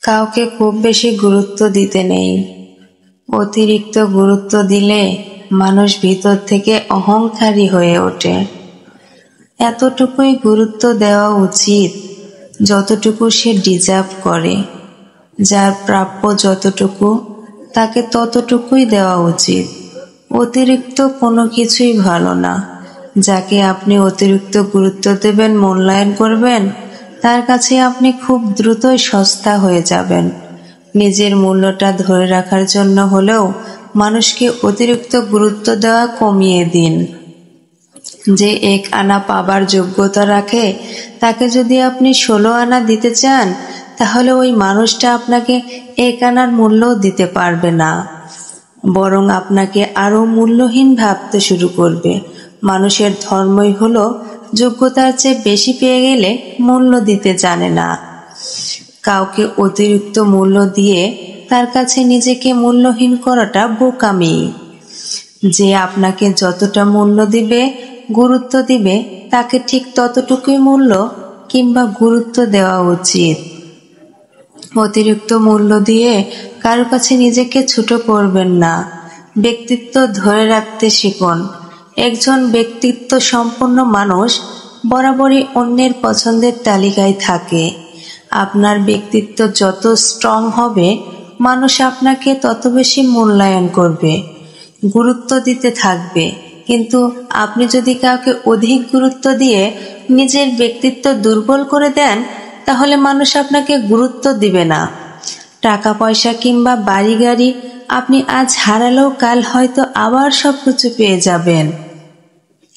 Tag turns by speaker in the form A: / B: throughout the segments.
A: কাউকে খুব বেশি গুরুত্ব দিতে নেই। অতিরিক্ত গুরুত্ব দিলে মানুষ ভিতর থেকে অহংকারী হয়ে ওঠে। এতটুকুই গুরুত্ব দেওয়া উচিত যতটুকু সে ডিজার্ভ করে। যার প্রাপ্য যতটুকু তাকে ততটুকুই দেওয়া উচিত। অতিরিক্ত কোনো কিছুই ভালো না। যাকে আপনি অতিরিক্ত গুরুত্ব দেবেন, মূল্যায়ন করবেন, তার কাছে আপনি খুব দ্রুতই সস্তা হয়ে যাবেন। নিজের মূল্যটা ধরে রাখার জন্য হলেও মানুষকে অতিরিক্ত গুরুত্ব দেওয়া কমিয়ে দিন। যে 1 আনা পাবার যোগ্যতা রাখে তাকে যদি আপনি 16 আনা দিতে চান, তাহলে ওই মানুষটা আপনাকে 1 আনার মূল্যও দিতে পারবে না, বরং আপনাকে আরো মূল্যহীন ভাবতে শুরু করবে। মানুষের ধর্মই হলো যোগ্যতার চেয়ে বেশি পেয়ে গেলে মূল্য দিতে জানে না। কাউকে অতিরিক্ত মূল্য দিয়ে তার কাছে নিজেকে মূল্যহীন করাটা বোকামি। যে আপনাকে যতটা মূল্য দিবে, গুরুত্ব দিবে, তাকে ঠিক ততটুকুই মূল্য কিংবা গুরুত্ব দেওয়া উচিত। অতিরিক্ত মূল্য দিয়ে কারো কাছে নিজেকে ছোট করবেন না। ব্যক্তিত্ব ধরে রাখতে শিখুন। একজন ব্যক্তিত্ব সম্পন্ন মানুষ বরাবরই অন্যের পছন্দের তালিকায় থাকে। আপনার ব্যক্তিত্ব যত স্ট্রং হবে, মানুষ আপনাকে তত বেশি মূল্যায়ন করবে, গুরুত্ব দিতে থাকবে। কিন্তু আপনি যদি কাউকে অধিক গুরুত্ব দিয়ে নিজের ব্যক্তিত্ব দুর্বল করে দেন, তাহলে মানুষ আপনাকে গুরুত্ব দিবে না। টাকা পয়সা কিংবা বাড়ি গাড়ি আপনি আজ হারালেও কাল হয়তো আবার সবকিছু পেয়ে যাবেন,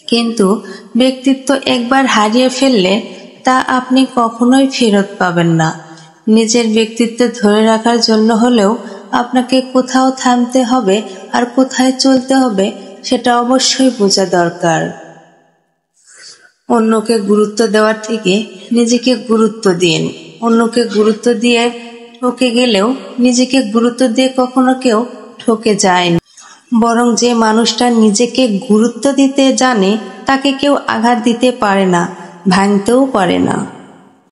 A: কিন্তু ব্যক্তিত্ব একবার হারিয়ে ফেললে তা আপনি কখনোই ফেরত পাবেন না। নিজের ব্যক্তিত্ব ধরে রাখার জন্য হলেও আপনাকে কোথাও থামতে হবে, আর কোথায় চলতে হবে সেটা অবশ্যই বোঝা দরকার। অন্যকে গুরুত্ব দেওয়ার থেকে নিজেকে গুরুত্ব দিন। অন্যকে গুরুত্ব দিয়ে ঠকে গেলেও নিজেকে গুরুত্ব দিয়ে কখনো কেউ ঠকে যায়নি, বরং যে মানুষটা নিজেকে গুরুত্ব দিতে জানে তাকে কেউ আঘাত দিতে পারে না, ভাঙতেও পারে না।